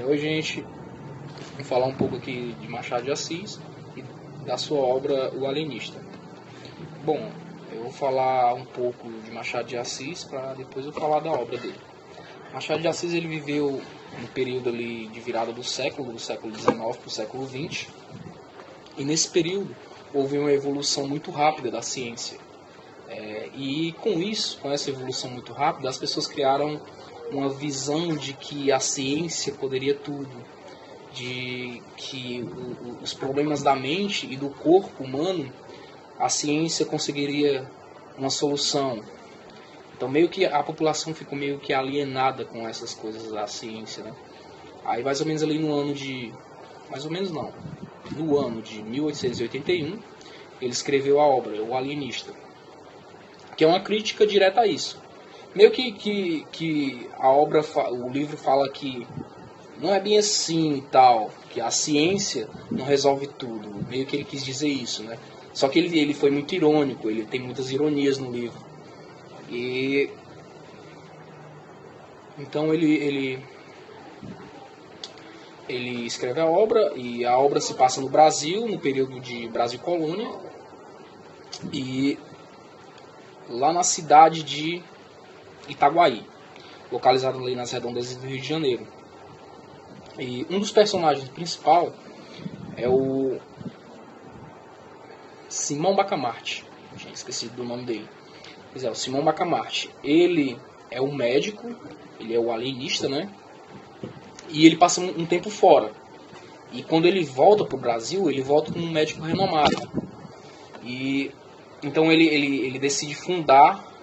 Hoje a gente vai falar um pouco aqui de Machado de Assis e da sua obra O Alienista. Bom, eu vou falar um pouco de Machado de Assis para depois eu falar da obra dele. Machado de Assis ele viveu um período ali de virada do século XIX para o século XX, e nesse período houve uma evolução muito rápida da ciência. E com isso, com essa evolução muito rápida, as pessoas criaram uma visão de que a ciência poderia tudo, de que os problemas da mente e do corpo humano, a ciência conseguiria uma solução. Então meio que a população ficou meio que alienada com essas coisas da ciência, né? Aí mais ou menos ali no ano de... mais ou menos não. No ano de 1881, ele escreveu a obra O Alienista, que é uma crítica direta a isso. Meio que a obra, o livro fala que não é bem assim e tal, que a ciência não resolve tudo. Meio que ele quis dizer isso, né? Só que ele foi muito irônico, ele tem muitas ironias no livro. E então ele escreve a obra, e a obra se passa no Brasil, no período de Brasil Colônia, e lá na cidade de Itaguaí, localizado ali nas redondezas do Rio de Janeiro. E um dos personagens principal é o Simão Bacamarte. Tinha esquecido do nome dele. Pois é, o Simão Bacamarte. Ele é um médico, ele é o alienista, né? E ele passa um tempo fora. E quando ele volta para o Brasil, ele volta como um médico renomado. E então ele decide fundar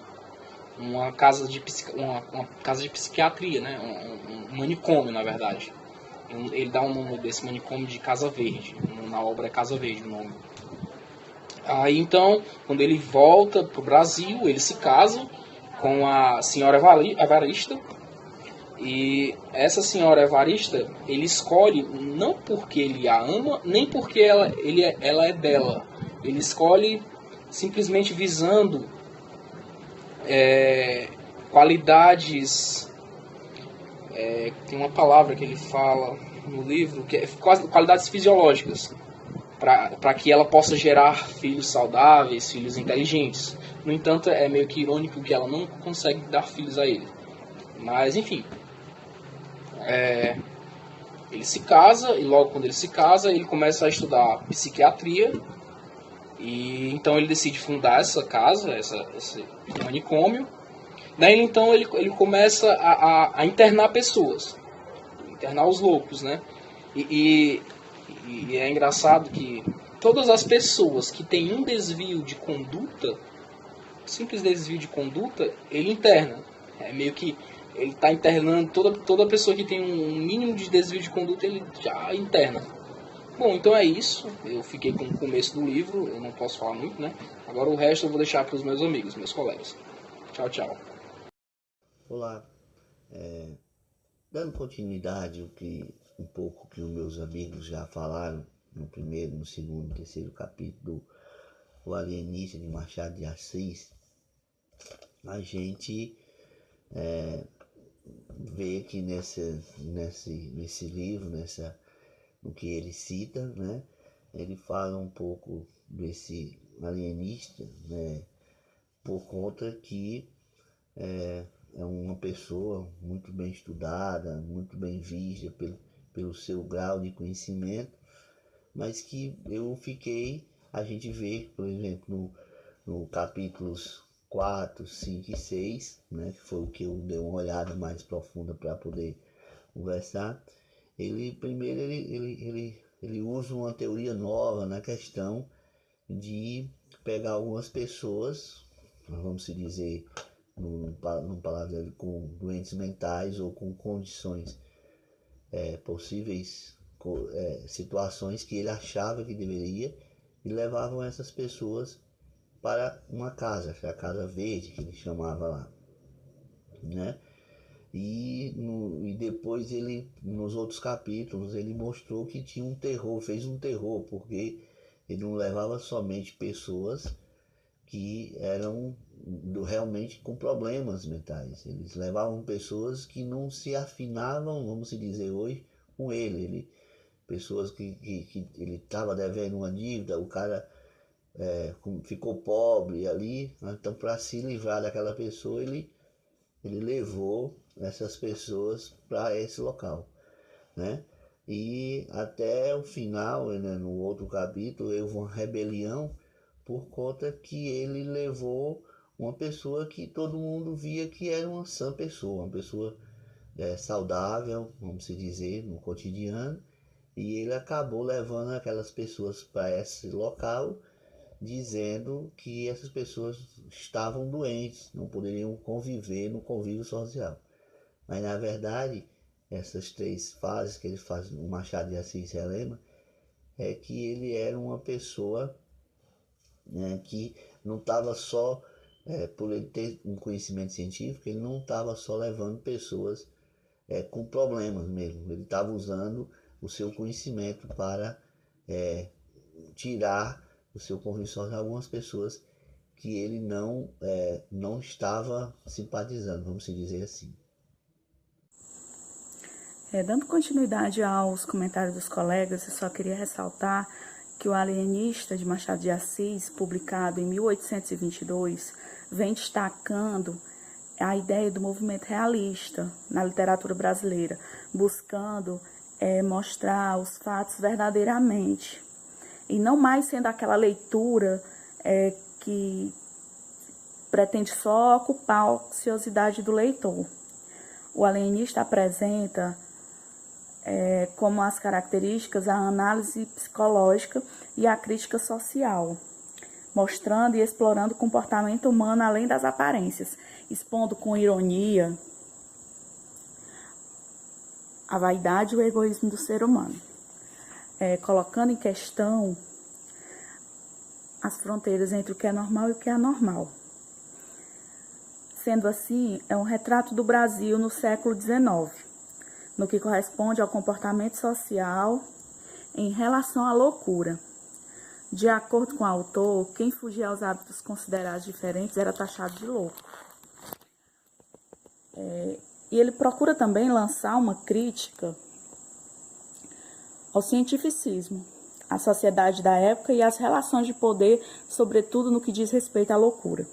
uma casa de psiquiatria, né? Um manicômio, na verdade. Ele dá o nome desse manicômio de Casa Verde. Na obra é Casa Verde o nome. Aí então, quando ele volta para o Brasil, ele se casa com a senhora Evarista. E essa senhora Evarista, ele escolhe não porque ele a ama, nem porque ela é dela. Ele escolhe simplesmente visando qualidades... tem uma palavra que ele fala no livro, que é qualidades fisiológicas, para que ela possa gerar filhos saudáveis, filhos inteligentes. No entanto, é meio que irônico que ela não consegue dar filhos a ele. Mas, enfim. Ele se casa, e logo quando ele se casa, ele começa a estudar psiquiatria. E então ele decide fundar essa casa, esse manicômio. Daí então ele começa a internar pessoas, internar os loucos, né? E é engraçado que todas as pessoas que têm um desvio de conduta, simples desvio de conduta, ele interna. É meio que ele está internando toda pessoa que tem um mínimo de desvio de conduta, ele já interna. Bom, então é isso. Eu fiquei com o começo do livro, eu não posso falar muito, né? Agora o resto eu vou deixar para os meus amigos, meus colegas. Tchau, tchau. Olá, dando continuidade um pouco que os meus amigos já falaram no primeiro, no segundo, no terceiro capítulo do O Alienista de Machado de Assis, a gente vê que nesse livro, no que ele cita, né, ele fala um pouco desse alienista, né, por conta que é uma pessoa muito bem estudada, muito bem vista pelo seu grau de conhecimento, mas que a gente vê, por exemplo, no capítulos 4, 5 e 6, né, que foi o que eu dei uma olhada mais profunda para poder conversar, ele usa uma teoria nova na questão de pegar algumas pessoas, vamos dizer, num palavra, com doentes mentais ou com condições possíveis, situações que ele achava que deveria, e levavam essas pessoas para uma casa, que é a Casa Verde, que ele chamava lá, né? E depois nos outros capítulos, ele mostrou que tinha um terror, fez um terror, porque ele não levava somente pessoas que eram realmente com problemas mentais. Eles levavam pessoas que não se afinavam, vamos dizer hoje, com ele. Pessoas que ele estava devendo uma dívida, o cara ficou pobre ali, então para se livrar daquela pessoa, ele levou essas pessoas para esse local, né? E até o final, né, no outro capítulo, houve uma rebelião por conta que ele levou uma pessoa que todo mundo via que era uma sã pessoa, uma pessoa saudável, vamos dizer, no cotidiano, e ele acabou levando aquelas pessoas para esse local, dizendo que essas pessoas estavam doentes, não poderiam conviver no convívio social. Mas na verdade, essas 3 fases que ele faz no Machado de Assis relembra, é que ele era uma pessoa, né, que não estava só, por ele ter um conhecimento científico, ele não estava só levando pessoas com problemas mesmo, ele estava usando o seu conhecimento para tirar o seu convívio social de algumas pessoas que ele não estava simpatizando, vamos dizer assim. Dando continuidade aos comentários dos colegas, eu só queria ressaltar que o Alienista de Machado de Assis, publicado em 1822, vem destacando a ideia do movimento realista na literatura brasileira, buscando mostrar os fatos verdadeiramente, e não mais sendo aquela leitura que pretende só ocupar a ociosidade do leitor. O alienista apresenta como as características a análise psicológica e a crítica social, mostrando e explorando o comportamento humano além das aparências, expondo com ironia a vaidade e o egoísmo do ser humano, colocando em questão as fronteiras entre o que é normal e o que é anormal. Sendo assim, é um retrato do Brasil no século XIX, no que corresponde ao comportamento social em relação à loucura. De acordo com o autor, quem fugia aos hábitos considerados diferentes era taxado de louco. E ele procura também lançar uma crítica ao cientificismo, à sociedade da época e às relações de poder, sobretudo no que diz respeito à loucura.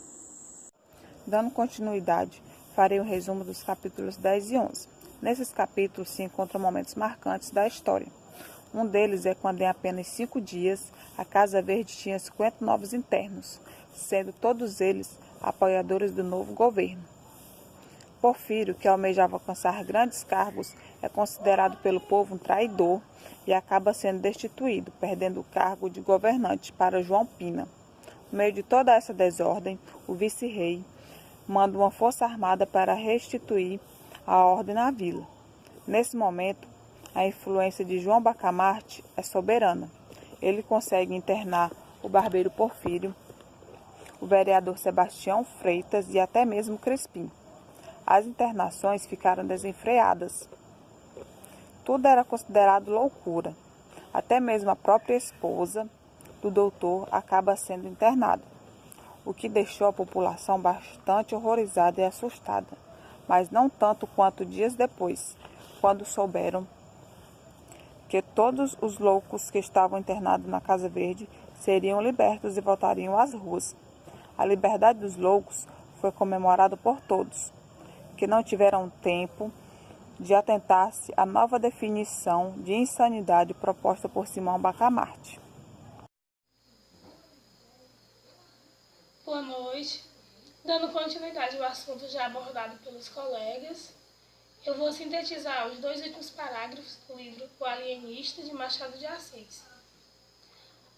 Dando continuidade, farei um resumo dos capítulos 10 e 11. Nesses capítulos se encontram momentos marcantes da história. Um deles é quando, em apenas 5 dias, a Casa Verde tinha 50 novos internos, sendo todos eles apoiadores do novo governo. Porfírio, que almejava alcançar grandes cargos, é considerado pelo povo um traidor e acaba sendo destituído, perdendo o cargo de governante para João Pina. No meio de toda essa desordem, o vice-rei manda uma força armada para restituir a ordem na vila. Nesse momento, a influência de João Bacamarte é soberana. Ele consegue internar o barbeiro Porfírio, o vereador Sebastião Freitas e até mesmo Crispim. As internações ficaram desenfreadas. Tudo era considerado loucura. Até mesmo a própria esposa do doutor acaba sendo internada, o que deixou a população bastante horrorizada e assustada, mas não tanto quanto dias depois, quando souberam que todos os loucos que estavam internados na Casa Verde seriam libertos e voltariam às ruas. A liberdade dos loucos foi comemorada por todos, que não tiveram tempo de atentar-se à nova definição de insanidade proposta por Simão Bacamarte. Boa noite. Dando continuidade ao assunto já abordado pelos colegas, eu vou sintetizar os 2 últimos parágrafos do livro O Alienista, de Machado de Assis.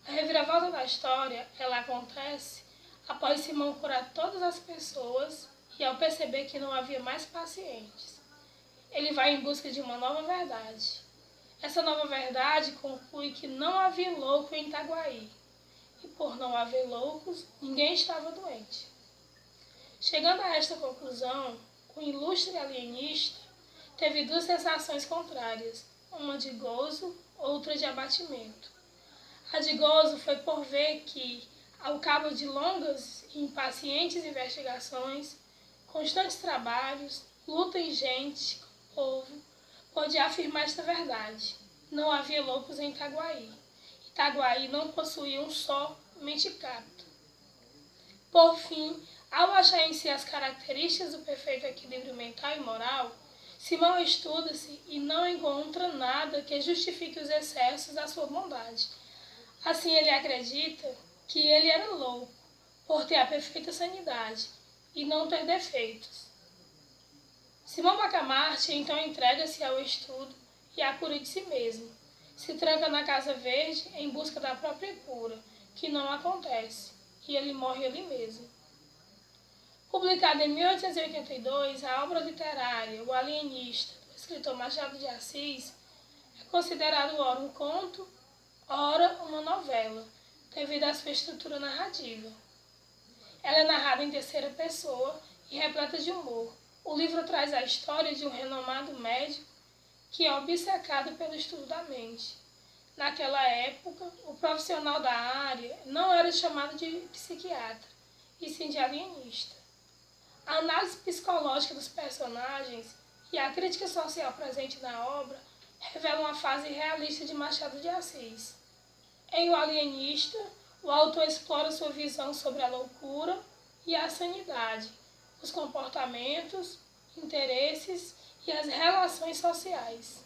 A reviravolta da história, ela acontece após Simão curar todas as pessoas e ao perceber que não havia mais pacientes. Ele vai em busca de uma nova verdade. Essa nova verdade conclui que não havia louco em Itaguaí, e por não haver loucos, ninguém estava doente. Chegando a esta conclusão, o ilustre alienista teve 2 sensações contrárias, uma de gozo, outra de abatimento. A de gozo foi por ver que, ao cabo de longas e impacientes investigações, constantes trabalhos, luta ingente, povo, podia afirmar esta verdade. Não havia loucos em Itaguaí. Itaguaí não possuía um só mentecato. Por fim, ao achar em si as características do perfeito equilíbrio mental e moral, Simão estuda-se e não encontra nada que justifique os excessos da sua bondade. Assim, ele acredita que ele era louco, por ter a perfeita sanidade e não ter defeitos. Simão Bacamarte então entrega-se ao estudo e à cura de si mesmo. Se tranca na Casa Verde em busca da própria cura, que não acontece, e ele morre ali mesmo. Publicada em 1882, a obra literária O Alienista, do escritor Machado de Assis, é considerado ora um conto, ora uma novela, devido à sua estrutura narrativa. Ela é narrada em terceira pessoa e repleta de humor. O livro traz a história de um renomado médico que é obcecado pelo estudo da mente. Naquela época, o profissional da área não era chamado de psiquiatra, e sim de alienista. A análise psicológica dos personagens e a crítica social presente na obra revelam a fase realista de Machado de Assis. Em O Alienista, o autor explora sua visão sobre a loucura e a sanidade, os comportamentos, interesses e as relações sociais.